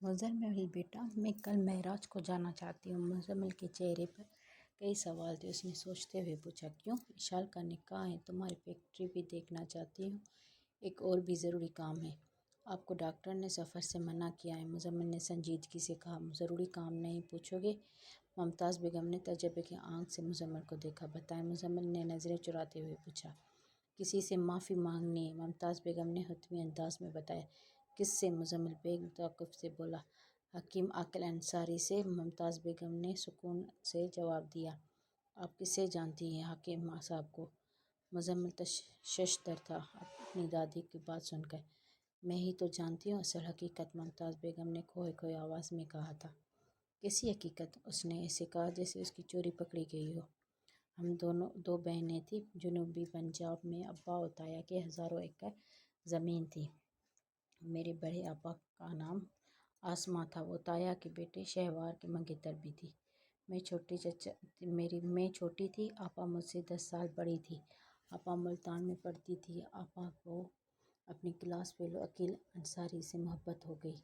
مزمل بیٹا، میں کل معراج کو جانا چاہتی ہوں۔ مزمل کے چہرے پر کئی سوال تھے۔ اس نے سوچتے ہوئے پوچھا، کیوں؟ وشال کا نکاح ہے، تمہاری فیکٹری بھی دیکھنا چاہتی ہوں، ایک اور بھی ضروری کام ہے۔ آپ کو ڈاکٹر نے سفر سے منع کیا ہے۔ مزمل نے سنجیدگی سے کہا، ضروری کام نہیں پوچھو گے؟ ممتاز بیگم نے تعجب کی آنکھ سے مزمل کو دیکھا۔ بتائیں، مزمل نے نظریں چراتے ہوئے پوچھا۔ کسی سے معافی مانگنی ہے، ممتاز بیگم نے حتمی انداز میں بتایا۔ کس سے؟ مزمل بیگ توقف سے بولا۔ حکیم عاقل انصاری سے، ممتاز بیگم نے سکون سے جواب دیا۔ آپ کس سے جانتی ہیں حکیم صاحب کو؟ مزمل تششدر تھا اپنی دادی کی بات سن کر۔ میں ہی تو جانتی ہوں اصل حقیقت، ممتاز بیگم نے کھوئے کھوئے آواز میں کہا تھا۔ کیسی حقیقت؟ اس نے ایسے کہا جیسے اس کی چوری پکڑی گئی ہو۔ ہم دونوں دو بہنیں تھیں۔ جنوبی پنجاب میں ابا و تایا کی ہزاروں ایکڑ زمین تھی۔ میرے بڑے ابا کا نام آسماں تھا، وہ تایا کے بیٹے شہوار کی منگیتر بھی تھی۔ میں چھوٹی تھی، آپا مجھ سے 10 سال بڑی تھی۔ آپا ملتان میں پڑھتی تھی۔ آپا کو اپنی کلاس فیلو عقیل انصاری سے محبت ہو گئی۔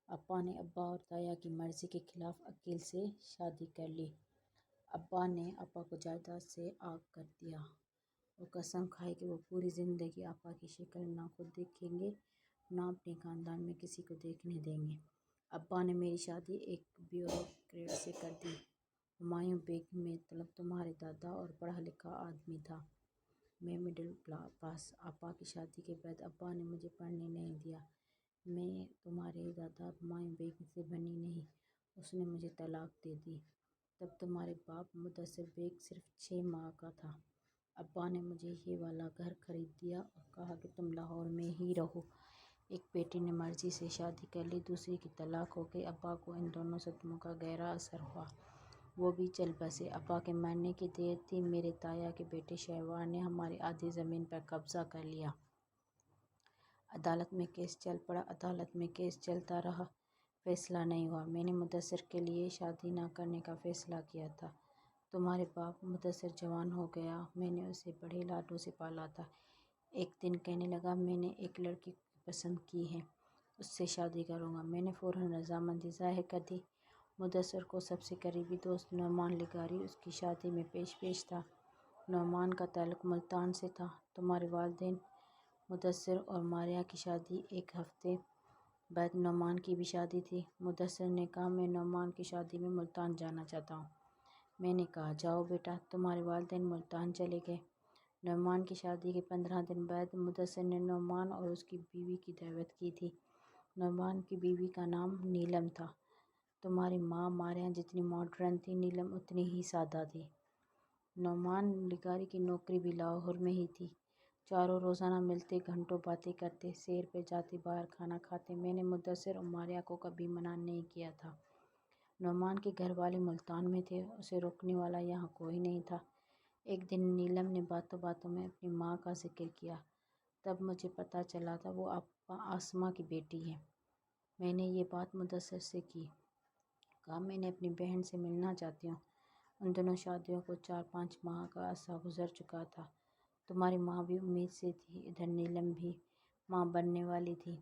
آپا نے ابا اور تایا کی مرضی کے خلاف عقیل سے شادی کر لی۔ ابا نے آپا کو جائیداد سے عاق کر دیا۔ وہ قسم کھائے کہ وہ پوری زندگی آپا کی شکل نہ خود دیکھیں گے، نہ اپنے خاندان میں کسی کو دیکھنے دیں گے۔ ابا نے میری شادی ایک بیوروکریٹ سے کر دی۔ ہمایوں بیگ میں طلب تمہارا دادا اور پڑھا لکھا آدمی تھا، میں مڈل پاس۔ آپا کی شادی کے بعد ابا نے مجھے پڑھنے نہیں دیا۔ میں تمہارے دادا ہمایوں بیگ سے بنی نہیں، اس نے مجھے طلاق دے دی۔ تب تمہارے باپ مدثر بیگ صرف 6 ماہ کا تھا۔ ابا نے مجھے یہ والا گھر خرید دیا اور کہا کہ تم لاہور میں ہی رہو۔ ایک بیٹی نے مرضی سے شادی کر لی، دوسری کی طلاق ہو گئی۔ ابا کو ان دونوں صدموں کا گہرا اثر ہوا، وہ بھی چل بسے۔ ابا کے مرنے کی دیر تھی، میرے تایا کے بیٹے شہوار نے ہماری آدھی زمین پر قبضہ کر لیا۔ عدالت میں کیس چل پڑا۔ عدالت میں کیس چلتا رہا، فیصلہ نہیں ہوا۔ میں نے مدثر کے لیے شادی نہ کرنے کا فیصلہ کیا تھا۔ تمہارے باپ مدثر جوان ہو گیا، میں نے اسے بڑے لاڈوں سے پالا تھا۔ ایک دن کہنے لگا، میں نے ایک لڑکی پسند کی ہے، اس سے شادی کروں گا۔ میں نے فوراً رضامندی ظاہر کر دی۔ مدثر کو سب سے قریبی دوست نعمان لغاری اس کی شادی میں پیش تھا۔ نعمان کا تعلق ملتان سے تھا۔ تمہارے والدین مدثر اور ماریہ کی شادی ایک ہفتے بعد نعمان کی بھی شادی تھی۔ مدثر نے کہا، میں نعمان کی شادی میں ملتان جانا چاہتا ہوں۔ میں نے کہا، جاؤ بیٹا۔ تمہارے والدین ملتان چلے گئے۔ نعمان کی شادی کے 15 دن بعد مدثر نے نعمان اور اس کی بیوی کی دعوت کی تھی۔ نعمان کی بیوی کا نام نیلم تھا۔ تمہاری ماں ماریہ جتنی ماڈرن تھی، نیلم اتنی ہی سادہ تھی۔ نعمان لغاری کی نوکری بھی لاہور میں ہی تھی۔ چاروں روزانہ ملتے، گھنٹوں باتیں کرتے، سیر پہ جاتے، باہر کھانا کھاتے۔ میں نے مدثر اور ماریہ کو کبھی منع نہیں کیا تھا۔ نعمان کے گھر والے ملتان میں تھے، اسے روکنے والا یہاں کوئی نہیں تھا۔ ایک دن نیلم نے باتوں باتوں میں اپنی ماں کا ذکر کیا، تب مجھے پتہ چلا تھا وہ آسماں کی بیٹی ہے۔ میں نے یہ بات مدثر سے کی، کہا میں نے اپنی بہن سے ملنا چاہتی ہوں۔ ان دونوں شادیوں کو 4-5 ماہ کا عرصہ گزر چکا تھا۔ تمہاری ماں بھی امید سے تھی، ادھر نیلم بھی ماں بننے والی تھی۔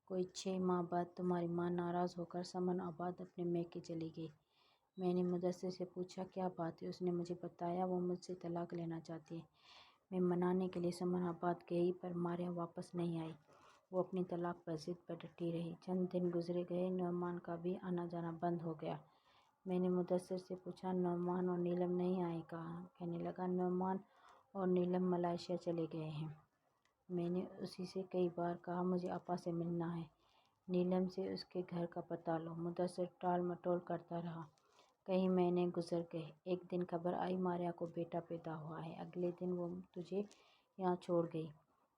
کوئی 6 ماہ بعد تمہاری ماں ناراض ہو کر سمن آباد اپنے میکے چلی گئی۔ میں نے مدثر سے پوچھا، کیا بات ہے؟ اس نے مجھے بتایا وہ مجھ سے طلاق لینا چاہتی ہے۔ میں منانے کے لیے سمن آباد گئی، پر ماریہ واپس نہیں آئی۔ وہ اپنی طلاق پر ضد پر ڈٹی رہی۔ چند دن گزر گئے، نعمان کا بھی آنا جانا بند ہو گیا۔ میں نے مدثر سے پوچھا، نعمان اور نیلم نہیں آئے کہاں؟ کہنے لگا، نعمان اور نیلم ملائیشیا چلے گئے ہیں۔ میں نے اسی سے کئی بار کہا، مجھے آپا سے ملنا ہے، نیلم سے اس کے گھر کا پتہ لو۔ مدثر ٹال مٹول کرتا رہا۔ کئی مہینے گزر گئے۔ ایک دن خبر آئی ماریہ کو بیٹا پیدا ہوا ہے، اگلے دن وہ تجھے یہاں چھوڑ گئی۔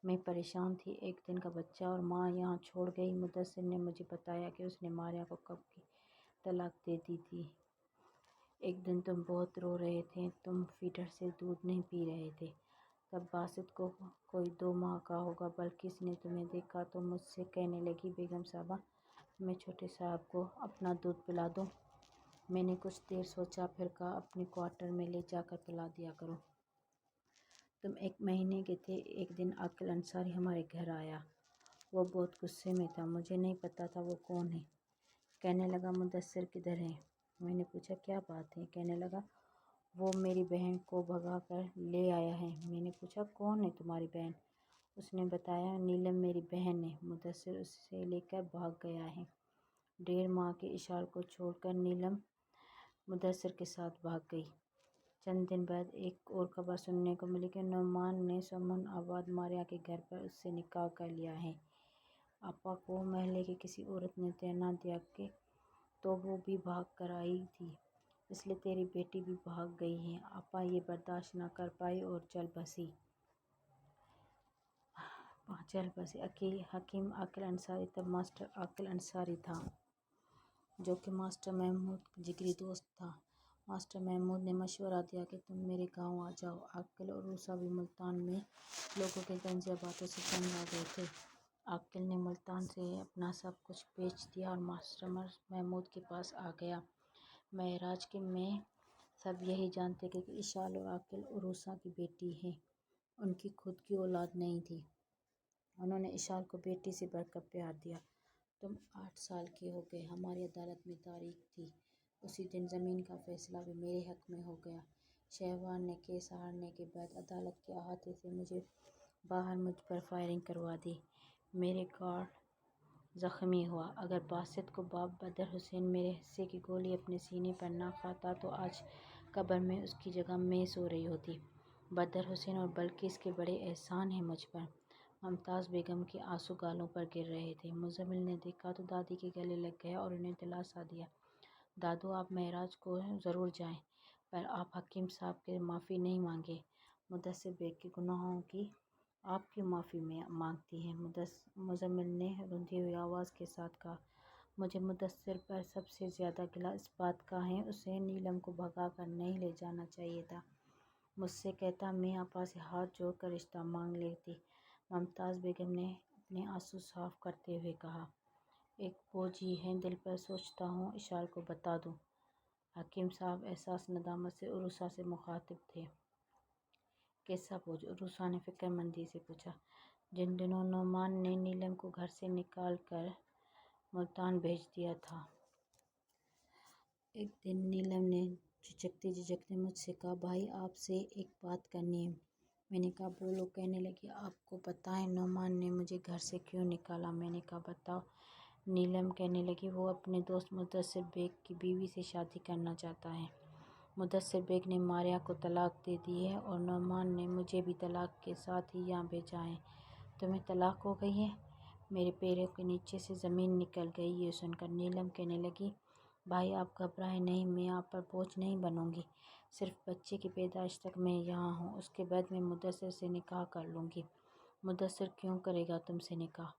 میں پریشان تھی، ایک دن کا بچہ اور ماں یہاں چھوڑ گئی۔ مدثر نے مجھے بتایا کہ اس نے ماریہ کو کب کی طلاق دے دی تھی۔ ایک دن تم بہت رو رہے تھے، تم فیڈر سے دودھ نہیں پی رہے تھے۔ تب باسط کو کوئی 2 ماہ کا ہوگا، بلقیس نے تمہیں دیکھا تو مجھ سے کہنے لگی، بیگم صاحبہ میں چھوٹے صاحب کو اپنا دودھ پلا دوں؟ میں نے کچھ دیر سوچا، پھر کہا، اپنے کوارٹر میں لے جا کر پلا دیا کرو۔ تم 1 مہینے کے تھے۔ ایک دن عاقل انصاری ہمارے گھر آیا، وہ بہت غصے میں تھا۔ مجھے نہیں پتہ تھا وہ کون ہے۔ کہنے لگا مدثر کدھر ہے؟ میں نے پوچھا کیا بات ہے؟ کہنے لگا وہ میری بہن کو بھگا کر لے آیا ہے۔ میں نے پوچھا کون ہے تمہاری بہن؟ اس نے بتایا نیلم میری بہن ہے، مدثر اسے لے کر بھاگ گیا ہے۔ 1.5 ماہ کے اشال کو چھوڑ کر نیلم مدثر کے ساتھ بھاگ گئی۔ چند دن بعد ایک اور خبر سننے کو ملی کہ نعمان نے سمن آباد ماریہ کے گھر پر اس سے نکاح کر لیا ہے۔ آپا کو محلے کی کسی عورت نے طعنہ دیا کہ تو وہ بھی بھاگ کر آئی تھی، اس لیے تیری بیٹی بھی بھاگ گئی ہے۔ آپا یہ برداشت نہ کر پائی اور چل بسی۔ حکیم عاقل انصاری تب ماسٹر عاقل انصاری تھا، جو کہ ماسٹر محمود کا جگری دوست تھا۔ ماسٹر محمود نے مشورہ دیا کہ تم میرے گاؤں آ جاؤ۔ عاقل اور عروسہ بھی ملتان میں لوگوں کے طنزیہ باتوں سے تنگ آ گئے تھے۔ عاقل نے ملتان سے اپنا سب کچھ بیچ دیا اور ماسٹر محمود کے پاس آ گیا۔ معراج میں سب یہی جانتے تھے کہ اشال اور عاقل عروسہ کی بیٹی ہے، ان کی خود کی اولاد نہیں تھی۔ انہوں نے اشال کو بیٹی سے بڑھ کر پیار دیا۔ تم 8 سال کے ہو گئے، ہماری عدالت میں تاریخ تھی، اسی دن زمین کا فیصلہ بھی میرے حق میں ہو گیا۔ شہوار نے کیس ہارنے کے بعد عدالت کے احاطے سے باہر مجھ پر فائرنگ کروا دی۔ میرا گارڈ زخمی ہوا۔ اگر باسط کو باب بدر حسین میرے حصے کی گولی اپنے سینے پر نہ کھاتا تو آج قبر میں اس کی جگہ میں سو رہی ہوتی۔ بدر حسین اور بلقیس کے بڑے احسان ہیں مجھ پر۔ ممتاز بیگم کے آنسو گالوں پر گر رہے تھے۔ مزمل نے دیکھا تو دادی کے گلے لگ گیا اور انہیں دلاسا دیا۔ دادو آپ معراج کو ضرور جائیں، پر آپ حکیم صاحب سے معافی نہیں مانگے۔ مدثر بیگ کے گناہوں کی آپ کیوں معافی مانگتی ہیں؟ مزمل نے روندھی ہوئی آواز کے ساتھ کہا۔ مجھے مدثر پر سب سے زیادہ گلہ اس بات کا ہے، اسے نیلم کو بھگا کر نہیں لے جانا چاہیے تھا۔ مجھ سے کہتا میں آپا سے ہاتھ جوڑ کر رشتہ مانگ لیتی۔ ممتاز بیگم نے اپنے آنسو صاف کرتے ہوئے کہا۔ ایک بوجھ ہی ہے دل پر، سوچتا ہوں اشال کو بتا دوں۔ حکیم صاحب احساس ندامت سے عروسہ سے مخاطب تھے۔ کیسا بوجھ؟ عروسہ نے فکر مندی سے پوچھا۔ جن دنوں نعمان نے نیلم کو گھر سے نکال کر ملتان بھیج دیا تھا۔ ایک دن نیلم نے جھجکتے مجھ سے کہا بھائی آپ سے ایک بات کرنی ہے۔ میں نے کہا بولو۔ کہنے لگی آپ کو پتہ ہے نعمان نے مجھے گھر سے کیوں نکالا؟ میں نے کہا بتاؤ۔ نیلم کہنے لگی وہ اپنے دوست مدثر بیگ کی بیوی سے شادی کرنا چاہتا ہے۔ مدثر بیگ نے ماریہ کو طلاق دے دی ہے اور نعمان نے مجھے بھی طلاق کے ساتھ ہی یہاں بھیجا ہے۔ تمہیں طلاق ہو گئی ہے؟ میرے پیروں کے نیچے سے زمین نکل گئی۔ یہ سن کر نیلم کہنے لگی بھائی آپ گھبرائیں نہیں، میں آپ پر بوجھ نہیں بنوں گی، صرف بچے کی پیدائش تک میں یہاں ہوں، اس کے بعد میں مدثر سے نکاح کر لوں گی۔ مدثر کیوں کرے گا تم سے نکاح؟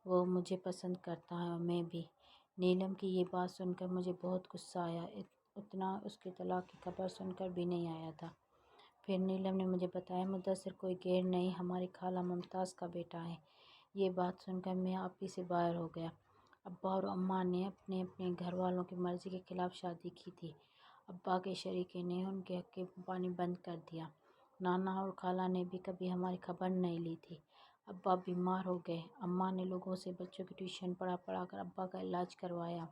وہ مجھے پسند کرتا ہے اور میں بھی۔ نیلم کی یہ بات سن کر مجھے بہت غصہ آیا، اتنا اس کے طلاق کی خبر سن کر بھی نہیں آیا تھا۔ پھر نیلم نے مجھے بتایا مدثر کوئی غیر نہیں ہماری خالہ ممتاز کا بیٹا ہے۔ یہ بات سن کر میں آپ ہی سے باہر ہو گیا۔ ابا اور اماں نے اپنے گھر والوں کی مرضی کے خلاف شادی کی تھی۔ ابا کے شریکے نے ان کے حق میں پانی بند کر دیا۔ نانا اور خالہ نے بھی کبھی ہماری خبر نہیں لی تھی۔ ابا بیمار ہو گئے، اماں نے لوگوں سے بچوں کی ٹیوشن پڑھا کر ابا کا علاج کروایا،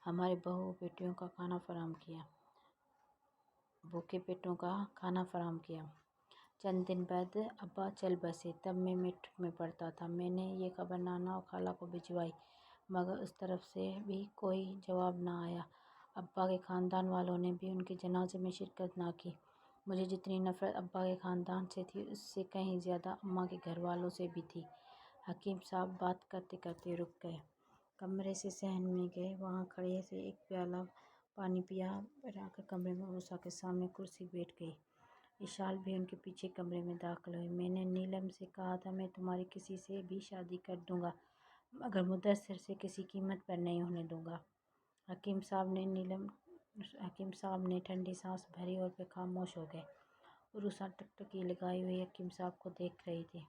ہمارے بھوکے پیٹوں کا کھانا فراہم کیا۔ چند دن بعد ابا چل بسے، تب میں میٹرک میں پڑھتا تھا۔ میں نے یہ خبر نانا اور خالہ کو بھجوائی، مگر اس طرف سے بھی کوئی جواب نہ آیا۔ ابا کے خاندان والوں نے بھی ان کے جنازے میں شرکت نہ کی۔ مجھے جتنی نفرت ابا کے خاندان سے تھی، اس سے کہیں زیادہ اماں کے گھر والوں سے بھی تھی۔ حکیم صاحب بات کرتے کرتے رک گئے، کمرے سے صحن میں گئے، وہاں کھڑے سے ایک پیالہ پانی پیا، پھر آ کر کمرے میں عروسہ کے سامنے کرسی بیٹھ گئی۔ اشال بھی ان کے پیچھے کمرے میں داخل ہوئی۔ میں نے نیلم سے کہا تھا میں تمہاری کسی سے بھی شادی کر دوں گا، مگر مدثر سے کسی قیمت پر نہیں ہونے دوں گا۔ حکیم صاحب نے ٹھنڈی سانس بھری اور پھر خاموش ہو گئے۔ عروسہ ٹکٹکی لگائے ہوئے حکیم صاحب کو دیکھ رہی تھی۔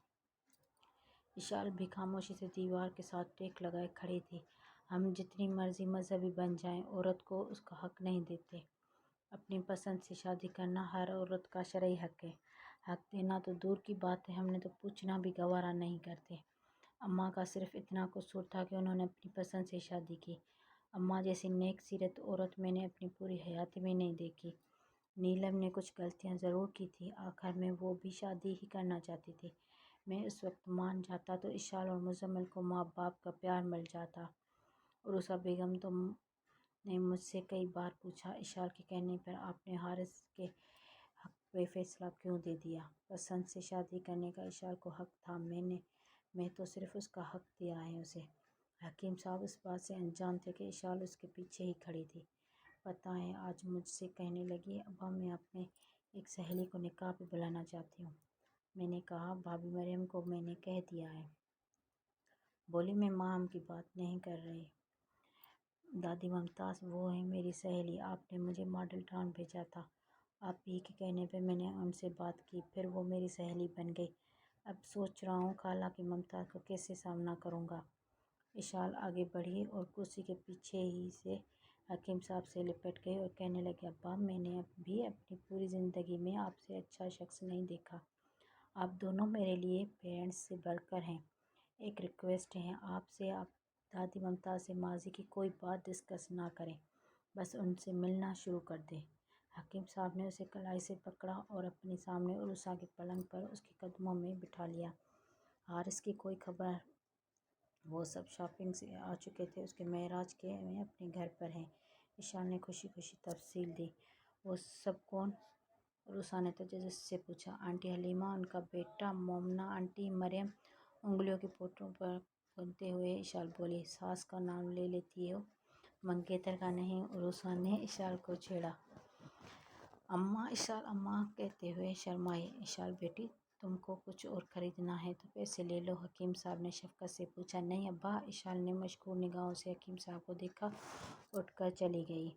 اشال بھی خاموشی سے دیوار کے ساتھ ٹیک لگائے کھڑی تھی۔ ہم جتنی مرضی مذہبی بن جائیں، عورت کو اس کا حق نہیں دیتے۔ اپنی پسند سے شادی کرنا ہر عورت کا شرعی حق ہے۔ حق دینا تو دور کی بات ہے، ہم نے تو پوچھنا بھی گوارا نہیں کرتے۔ اماں کا صرف اتنا قصور تھا کہ انہوں نے اپنی پسند سے شادی کی۔ اماں جیسی نیک سیرت عورت میں نے اپنی پوری حیاتی میں نہیں دیکھی۔ نیلم نے کچھ غلطیاں ضرور کی تھیں، آخر میں وہ بھی شادی ہی کرنا چاہتی تھی۔ میں اس وقت مان جاتا تو اشال اور مزمل کو ماں باپ کا پیار مل جاتا۔ عروسہ بیگم نے مجھ سے کئی بار پوچھا، اشال کے کہنے پر آپ نے حارث کے حق میں فیصلہ کیوں دے دیا؟ پسند سے شادی کرنے کا اشال کو حق تھا، میں تو صرف اس کا حق دیا ہے اسے۔ حکیم صاحب اس بات سے انجان تھے کہ اشال اس کے پیچھے ہی کھڑی تھی۔ پتہ ہے آج مجھ سے کہنے لگی، ابا میں اپنے ایک سہیلی کو نکاح پہ بلانا چاہتی ہوں۔ میں نے کہا بھابھی مریم کو میں نے کہہ دیا ہے۔ بولی میں ماں کی بات نہیں کر رہی، دادی ممتاز وہ ہیں میری سہیلی، آپ نے مجھے ماڈل ٹاؤن بھیجا تھا، آپ ہی کے کہنے پہ میں نے ان سے بات کی، پھر وہ میری سہیلی بن گئی۔ اب سوچ رہا ہوں خالہ کی ممتاز کا کیسے سامنا کروں گا۔ اشال آگے بڑھی اور کرسی کے پیچھے ہی سے حکیم صاحب سے لپٹ گئی اور کہنے لگی، ابا میں نے بھی اپنی پوری زندگی میں آپ سے اچھا شخص نہیں دیکھا۔ آپ دونوں میرے لیے پیرنٹس سے بڑھ کر ہیں۔ ایک ریکویسٹ ہے آپ سے، آپ دادی ممتاز سے ماضی کی کوئی بات ڈسکس نہ کریں، بس ان سے ملنا شروع کر دیں۔ حکیم صاحب نے اسے کلائی سے پکڑا اور اپنے سامنے عروسہ کے پلنگ پر اس کے قدموں میں بٹھا لیا۔ حارث کی کوئی خبر؟ وہ سب شاپنگ سے آ چکے تھے، اس کے معراج کے میں اپنے گھر پر ہیں۔ اشال نے خوشی خوشی تفصیل دی۔ وہ سب کون؟ عروسہ نے تجسس سے پوچھا۔ آنٹی حلیمہ، ان کا بیٹا مومنہ، آنٹی مریم۔ انگلیوں کی پوٹوں پر گنتے ہوئے اشال بولی، ساس کا نام لے لیتی ہو، منگیتر کا نہیں۔ عروسہ نے اشال کو چھیڑا۔ اماں، اشال اماں کہتے ہوئے شرمائی۔ اشال بیٹی تم کو کچھ اور خریدنا ہے تو پیسے لے لو، حکیم صاحب نے شفقت سے پوچھا۔ نہیں ابا، اشال نے مشکور نگاہوں سے حکیم صاحب کو دیکھا، اٹھ کر چلی گئی۔